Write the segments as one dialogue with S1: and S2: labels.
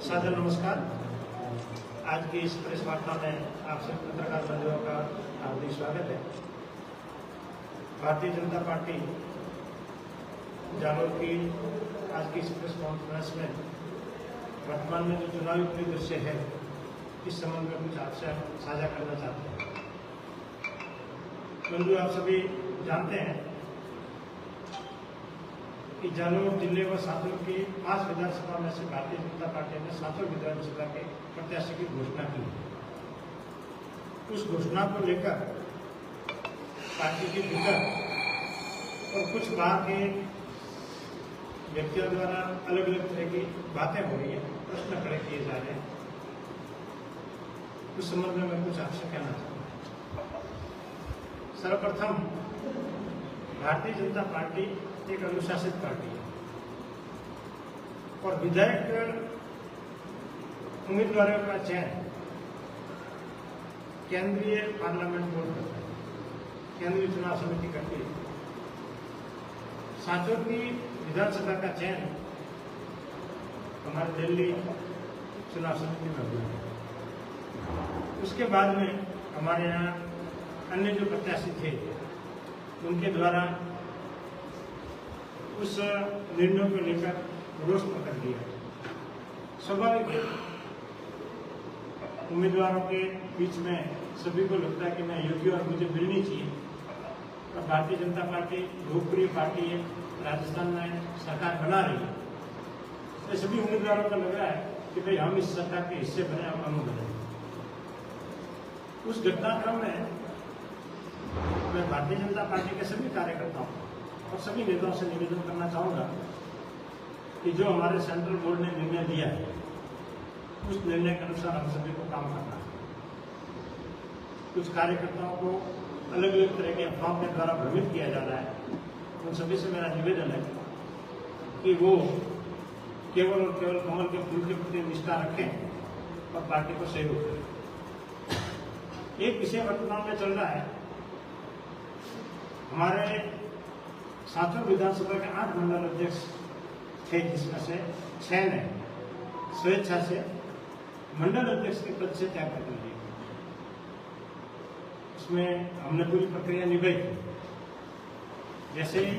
S1: सादर नमस्कार। आज की इस प्रेस वार्ता में आप सभी पत्रकार बंधुओं का हार्दिक स्वागत है। भारतीय जनता पार्टी जालोर की आज की इस प्रेस कॉन्फ्रेंस में वर्तमान में जो चुनावी परिदृश्य है इस संबंध में कुछ आपसे साझा करना चाहते हैं। बंधु, आप सभी जानते हैं कि जालोर जिले व सातों की 5 विधानसभा में से भारतीय जनता पार्टी ने 7 विधानसभा के प्रत्याशी की घोषणा की। उस घोषणा को लेकर पार्टी के भीतर और कुछ बाहर के व्यक्तियों द्वारा अलग अलग तरह की बातें हो रही है, प्रश्न खड़े किए जा रहे हैं। उस संबंध में मैं कुछ आपसे कहना चाहूँगा। सर्वप्रथम, भारतीय जनता पार्टी एक अनुशासित पार्टी है और विधायक उम्मीदवारों का चयन केंद्रीय पार्लियामेंट बोर्ड करता है, केंद्रीय चुनाव समिति करती है। सातों की विधानसभा का चयन हमारे दिल्ली चुनाव समिति में हुआ है। उसके बाद में हमारे यहाँ अन्य जो प्रत्याशी थे उनके द्वारा उस निर्णय को लेकर रोष प्रकट किया। स्वाभाविक है, उम्मीदवारों के बीच में सभी को लगता है कि मैं योग्य और मुझे मिलनी चाहिए। और भारतीय जनता पार्टी लोकप्रिय पार्टी है, राजस्थान में सरकार बना रही है, तो सभी उम्मीदवारों को लग रहा है कि भाई हम इस सरकार के हिस्से बने, हम बने। उस घटनाक्रम में मैं भारतीय जनता पार्टी के सभी कार्यकर्ताओं और सभी नेताओं से निवेदन करना चाहूँगा कि जो हमारे सेंट्रल बोर्ड ने निर्णय दिया है उस निर्णय के अनुसार हम सभी को काम करना है। कुछ कार्यकर्ताओं को अलग अलग तरह के अफवाहों के द्वारा भ्रमित किया जा रहा है। उन सभी से मेरा निवेदन है कि वो केवल और केवल कमल के फूल के प्रति निष्ठा रखें और पार्टी को सहयोग करें। एक विषय वर्तमान में चल रहा है, हमारे सातों विधानसभा के 8 मंडल अध्यक्ष थे, जिसमें से 6 ने स्वेच्छा से मंडल अध्यक्ष के पद से त्याग कर दिया। उसमें हमने पूरी प्रक्रिया निभाई थी। जैसे ही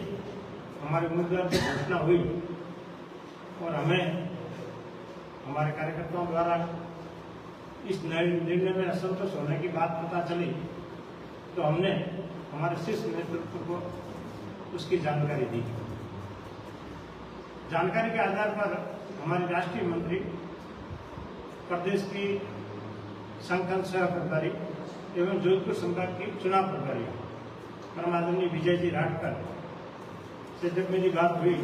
S1: हमारे उम्मीदवार की घोषणा हुई और हमें हमारे कार्यकर्ताओं द्वारा इस निर्णय में असंतोष होने की बात पता चली, तो हमने हमारे शीर्ष नेतृत्व को उसकी जानकारी दी। जानकारी के आधार पर हमारे राष्ट्रीय मंत्री, प्रदेश की संगठन सह प्रभारी एवं जोधपुर संभाग की चुनाव प्रभारी परमादरणीय विजय जी राठकर से जब मेरी बात हुई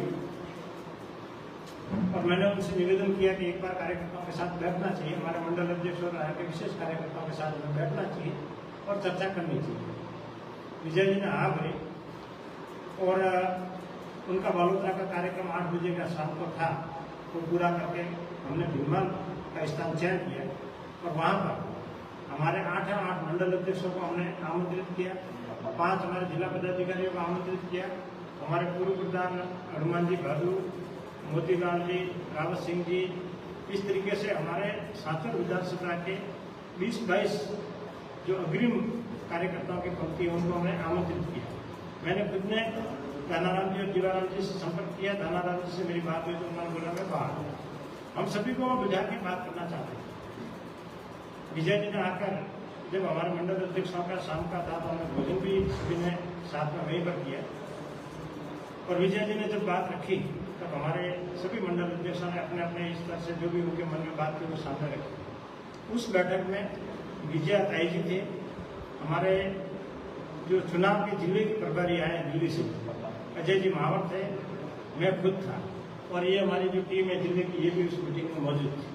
S1: और मैंने उनसे निवेदन किया कि एक बार कार्यकर्ताओं के साथ बैठना चाहिए, हमारे मंडल अध्यक्ष और यहाँ के विशेष कार्यकर्ताओं के साथ बैठना चाहिए और चर्चा करनी चाहिए। विजय जी ने हाँ भरी और उनका बालोतरा का कार्यक्रम 8 बजे का शाम को था, वो पूरा करके हमने भीमल का स्थान चयन किया और वहाँ पर हमारे 8 मंडल अध्यक्षों को हमने आमंत्रित किया, 5 हमारे जिला पदाधिकारियों को आमंत्रित किया, हमारे पूर्व प्रधान हनुमान जी भादू, मोतीलाल जी, रावत सिंह जी, इस तरीके से हमारे सातों विधानसभा के 20-22 जो अग्रिम कार्यकर्ताओं की पंक्ति है उनको हमने आमंत्रित किया। मैंने खुद ने दानाराम जी और जीवाराम जी से संपर्क किया। दानाराम जी से मेरी बात हुई तो उन्होंने बोला मैं बाहर। हम सभी को बुझा के बात करना चाहते हैं। विजय जी ने आकर जब हमारे मंडल अध्यक्षों का शाम का था तो हमने भोजन भी सभी ने साथ में वहीं पर किया और विजय जी ने जब बात रखी तब हमारे सभी मंडल अध्यक्षों ने अपने अपने स्तर से जो भी उनके मन में बात थी वो सामने रखी। उस बैठक में विजय ताई जी थे, हमारे जो चुनाव के जिले के प्रभारी आए दिल्ली से, अजय जी महावर थे, मैं खुद था और ये हमारी जो टीम है जिले की, ये भी उस मीटिंग में मौजूद थी।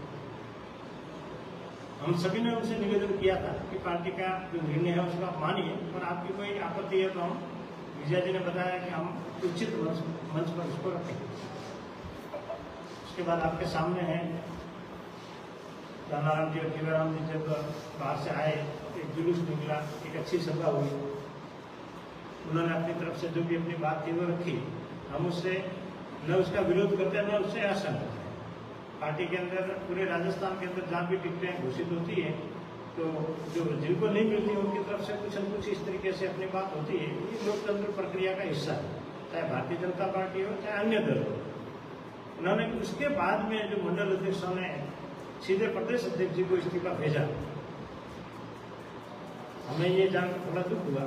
S1: हम सभी ने उनसे निवेदन किया था कि पार्टी का जो निर्णय है उसको आप मानिए और आपकी कोई आपत्ति है तो हम, विजय जी ने बताया कि हम उचित मंच पर उसको रखेंगे। उसके बाद आपके सामने है दानाराम जी और जीवाराम जी जब बाहर से आए, एक जुलूस निकला, एक अच्छी सभा हुई, उन्होंने अपनी तरफ से जो भी अपनी बात थी वो रखी। हम उससे न उसका विरोध करते न उससे असहमत है। पार्टी के अंदर पूरे राजस्थान के अंदर जहाँ भी टिकटें घोषित होती है तो जो जिनको नहीं मिलती उनकी तरफ से कुछ न कुछ इस तरीके से अपनी बात होती है। ये लोकतंत्र प्रक्रिया का हिस्सा है, चाहे भारतीय जनता पार्टी हो चाहे अन्य दल हो। उन्होंने उसके बाद में जो मंडल अध्यक्षों ने सीधे प्रदेश अध्यक्ष जी को इस्तीफा भेजा, हमें ये जानकर थोड़ा दुख हुआ।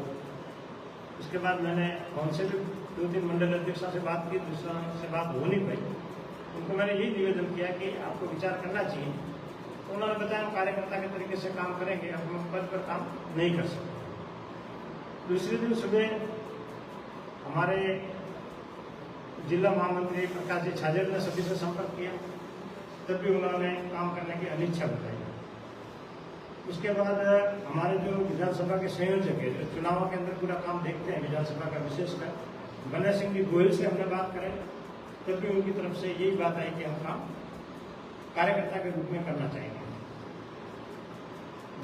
S1: उसके बाद मैंने फोन से भी 2-3 मंडल अध्यक्षों से बात की, दूसरों से बात हो नहीं पाई। उनको मैंने यही निवेदन किया कि आपको विचार करना चाहिए। तो उन्होंने बताया हम कार्यकर्ता के तरीके से काम करेंगे, अब हम पद पर काम नहीं कर सकते। दूसरे दिन सुबह हमारे जिला महामंत्री प्रकाश जी छाजेल ने सभी से संपर्क किया, तब भी उन्होंने काम करने की अनिच्छा बताई। उसके बाद हमारे जो विधानसभा के संयोजक है, जो चुनावों के अंदर पूरा काम देखते हैं विधानसभा का, विशेषकर गणेश सिंह जी गोयल से हमने बात करें, तब भी उनकी तरफ से यही बात आई कि हम काम कार्यकर्ता के रूप में करना चाहेंगे।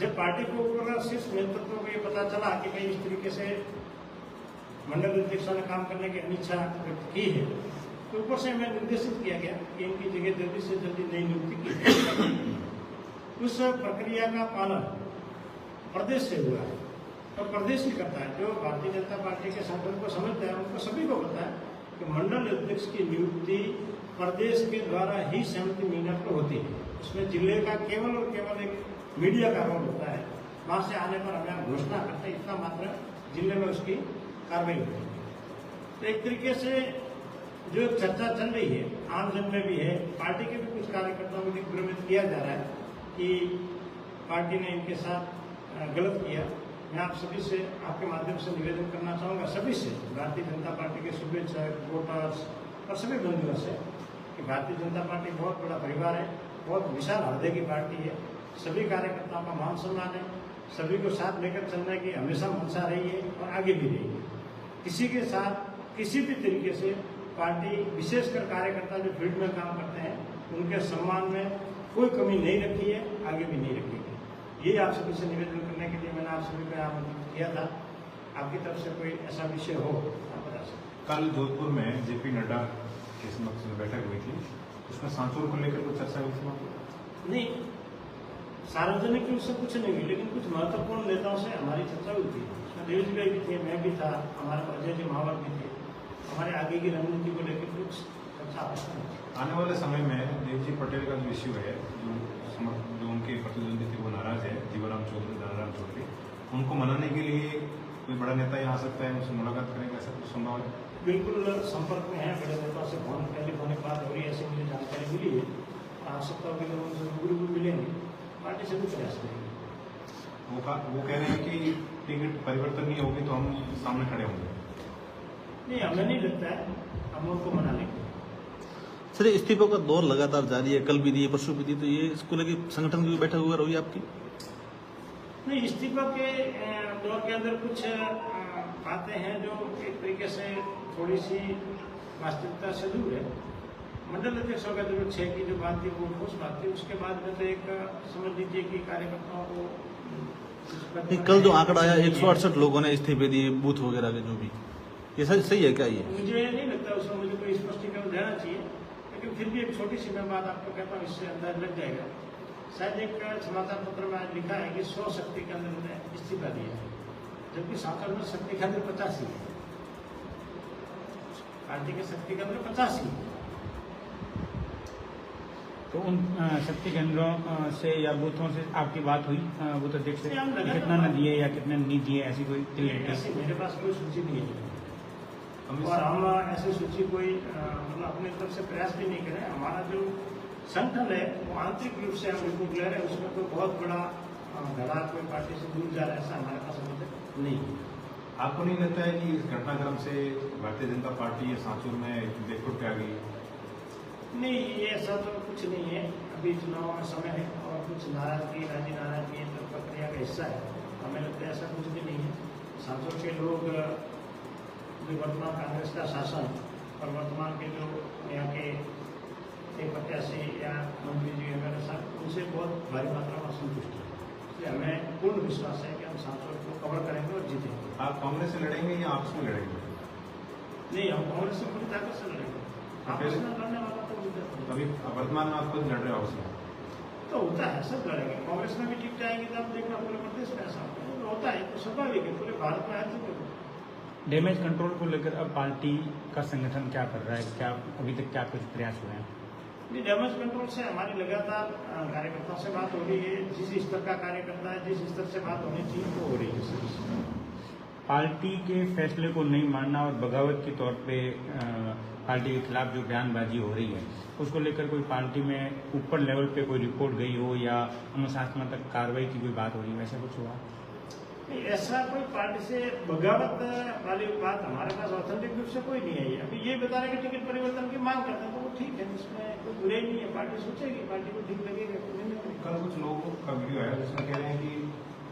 S1: जब पार्टी को ऊपर शीर्ष नेतृत्व को ये पता चला कि भाई इस तरीके से मंडल अध्यक्षों ने काम करने की अनिच्छा व्यक्त की है, तो ऊपर से हमें निर्देशित किया गया कि इनकी जगह जल्दी से जल्दी नई नियुक्ति की। उस प्रक्रिया का पालन प्रदेश से हुआ है और प्रदेश ही करता है। जो भारतीय जनता पार्टी के संगठन को समझते हैं उनको सभी को पता है कि मंडल अध्यक्ष की नियुक्ति प्रदेश के द्वारा ही सहमति मिलने पर होती है। उसमें जिले का केवल और केवल एक मीडिया का रोल होता है, वहां से आने पर हमें घोषणा करते हैं, इतना मात्र जिले में उसकी कार्रवाई होती है। तो एक तरीके से जो चर्चा चल रही है आम जन में भी है, पार्टी के भी कुछ कार्यकर्ताओं को दिग्भ्रमित किया जा रहा है कि पार्टी ने इनके साथ गलत किया। मैं आप सभी से आपके माध्यम से निवेदन करना चाहूँगा, सभी से, भारतीय जनता पार्टी के शुभेच्छक, वोटर्स और सभी बंधुओं से, कि भारतीय जनता पार्टी बहुत बड़ा परिवार है, बहुत विशाल हृदय की पार्टी है। सभी कार्यकर्ताओं का मान सम्मान है, सभी को साथ लेकर चलने की हमेशा मंशा रही है और आगे भी रही है। किसी के साथ किसी भी तरीके से पार्टी, विशेषकर कार्यकर्ता जो फील्ड में काम करते हैं, उनके सम्मान में कोई कमी नहीं रखी है, आगे भी नहीं रखेगी। यही आप सभी से निवेदन करने के लिए मैंने आप सभी को आमंत्रित किया था। आपकी तरफ से कोई ऐसा विषय हो आप बता सकते।
S2: कल जोधपुर में जेपी नड्डा के समक्ष बैठक हुई थी, उसमें सांसोर को लेकर कुछ चर्चा हुई थी? नहीं,
S1: सार्वजनिक रूप से कुछ नहीं हुई, लेकिन कुछ महत्वपूर्ण नेताओं से हमारी चर्चा हुई थी। उसमें देवेश भाई भी थे, मैं भी था, हमारे अजय जी महावर भी थे। हमारे आगे की रणनीति को लेकर कुछ चर्चा
S2: आने वाले समय में देवजी पटेल का जो इश्यू है, जो उनके प्रतिद्वंदी थे वो नाराज है, जीवनराम चौधरी, उनको मनाने के लिए कोई बड़ा नेता यहाँ आ सकता है, उनसे मुलाकात करेंगे, ऐसा कुछ संभव है?
S1: बिल्कुल संपर्क में है, बड़े नेताओं से टेलीफोनिक बात हो रही है, ऐसी मुझे जानकारी मिली है। आवश्यकता होगी तो उनसे रूबरू मिलेंगे, पार्टी से भी प्रयास करेंगे।
S2: वो कह रहे हैं कि टिकट परिवर्तन नहीं होगी तो हम सामने खड़े होंगे।
S1: नहीं, हमें नहीं लगता है, हम उनको मना लेंगे।
S3: सर, इस्तीफों का दौर लगातार जारी है, कल भी दिए, परसों भी दिए, तो ये इसको लेकर संगठन की बैठक वगैरह हुई आपकी?
S1: नहीं, इस्तीफा के दौर के अंदर कुछ बातें हैं जो एक तरीके से थोड़ी सी वास्तविकता से दूर है। मंडल अध्यक्षों का जो 6 की जो बात थी वो ठोस बात थी। उसके बाद में तो एक समझ लीजिए कि कार्यकर्ताओं को
S3: कल जो आंकड़ा आया 168 लोगों ने इस्तीफे दिए, बूथ वगैरह के, जो भी, ये सही है क्या? ये
S1: मुझे नहीं लगता उसमें मुझे कोई स्पष्टीकरण देना चाहिए, लेकिन फिर भी एक छोटी सी मैं बात आपको कहता हूँ, इससे अंदाज लग जाएगा। शायद एक समाचार पत्र में आज लिखा है कि 100 शक्ति के अंदर उन्हें इस्तीफा दिया है, जबकि सांसद में शक्ति के अंदर 85 है, पार्टी के शक्ति के अंदर 85 है।
S4: तो उन शक्ति केंद्रों से या बूथों से आपकी बात हुई बूथ अध्यक्ष से, कितना न दिए या कितने नहीं दिए, ऐसी कोई
S1: ऐसी मेरे पास कोई सूची नहीं है और हम ऐसी सूची कोई मतलब अपनी तरफ से प्रयास भी नहीं करें। हमारा जो संगठन है वो आंतरिक रूप से हम रिपोर्ट ले रहे हैं, उसमें कोई बहुत बड़ा धड़ा कोई पार्टी से दूर जा रहा है, ऐसा हमारे पास अभी नहीं है।
S2: आपको नहीं लगता है कि इस घटनाक्रम से भारतीय जनता पार्टी सांसद में बैकफुट पे आ गई?
S1: नहीं, ये ऐसा तो कुछ नहीं है। अभी चुनाव का समय है और कुछ नाराजगी, राजी नाराजगी तो प्रक्रिया का हिस्सा है। हमें लगता है ऐसा कुछ भी नहीं है। सांसद के लोग जो वर्तमान कांग्रेस का शासन और वर्तमान के जो यहाँ के एक प्रत्याशी या मंत्री जी है मेरे साथ, उनसे बहुत भारी मात्रा में संतुष्ट है। इसलिए हमें पूर्ण विश्वास है कि हम सांसद को कवर करेंगे और जीतेंगे।
S2: आप कांग्रेस से लड़ेंगे या आपस में लड़ेंगे?
S1: नहीं, हम कांग्रेस से पूरी ताकत से लड़ेंगे। आपस में लड़ने वाला तो मुद्दा नहीं।
S2: अभी वर्तमान में आप खुद लड़ रहे हो उसमें,
S1: तो होता है, सब लड़ेंगे, कांग्रेस में भी टिक जाएंगे तो आप देखना पूरे प्रदेश में ऐसा होता है, तो स्वाभाविक है, पूरे भारत में हर जगह।
S4: डैमेज कंट्रोल को लेकर अब पार्टी का संगठन क्या कर रहा है, क्या अभी तक क्या कुछ प्रयास हुए हैं?
S1: ये डैमेज कंट्रोल से हमारी लगातार कार्यकर्ताओं से बात हो रही है, जिस स्तर का कार्यकर्ता है, जिस स्तर से बात होनी चाहिए वो हो रही है सर।
S4: पार्टी के फैसले को नहीं मानना और बगावत के तौर पे पार्टी के खिलाफ जो बयानबाजी हो रही है, उसको लेकर कोई पार्टी में ऊपर लेवल पे कोई रिपोर्ट गई हो या अनुशासनात्मक कार्रवाई की कोई बात हो रही है, वैसा कुछ हुआ?
S1: नहीं, ऐसा कोई पार्टी से बगावत वाली बात हमारे पास ऑथेंटिक रूप से कोई नहीं है। अभी ये बता रहे कि टिकट परिवर्तन की मांग करते हैं तो वो ठीक है, इसमें कोई बुराई नहीं है, पार्टी सोचेगी, पार्टी को ठीक लगेगा तो नहीं लगेगा।
S2: कल कुछ लोगों का वीडियो है जिसमें कह रहे हैं कि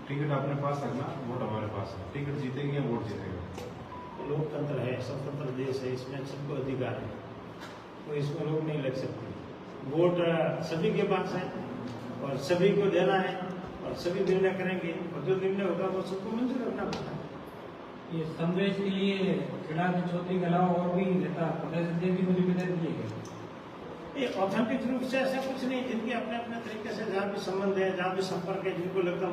S2: टिकट अपने पास रखना, वोट हमारे पास है, टिकट जीतेगी या वोट जीतेगा।
S1: लोकतंत्र है, स्वतंत्र देश है, इसमें सबको अधिकार है, तो इसमें रोक नहीं लग सकती। वोट सभी के पास है और सभी को देना है और सभी निर्णय करेंगे और जो निर्णय होगा वो सबको मंजूर करना पड़ता है।
S5: ये संदेश के लिए खिलाड़ी चौधरी के अलावा और भी नेता प्रदेश अध्यक्ष को जिम्मेदारी दी गई।
S1: ये ऑथेंटिक रूप से ऐसा कुछ नहीं, जिनके अपने अपने तरीके से जहाँ भी संबंध है, जहाँ भी संपर्क है, जिनको लगता है